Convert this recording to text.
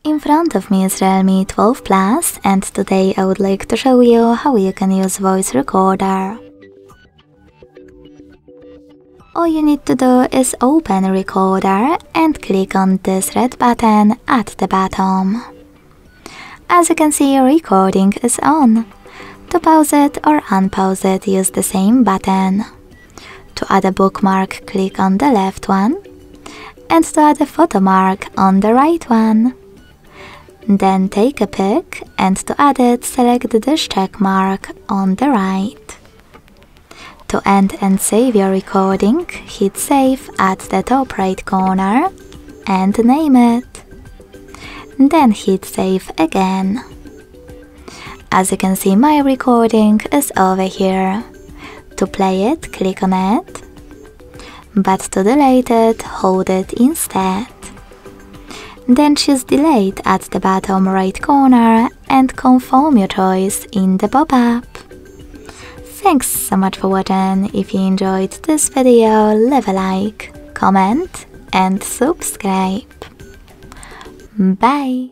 In front of me is Realme 12 Plus, and today I would like to show you how you can use voice recorder. All you need to do is open Recorder and click on this red button at the bottom. As you can see, recording is on. To pause it or unpause it, use the same button. To add a bookmark, click on the left one, and to add a photo mark on the right one. Then take a pic, and to add it, select this check mark on the right. To end and save your recording, hit save at the top right corner and name it. Then hit save again. As you can see, my recording is over here. To play it, click on it, but to delete it, hold it instead. Then choose delete at the bottom right corner and confirm your choice in the pop-up. Thanks so much for watching. If you enjoyed this video, leave a like, comment and subscribe. Bye!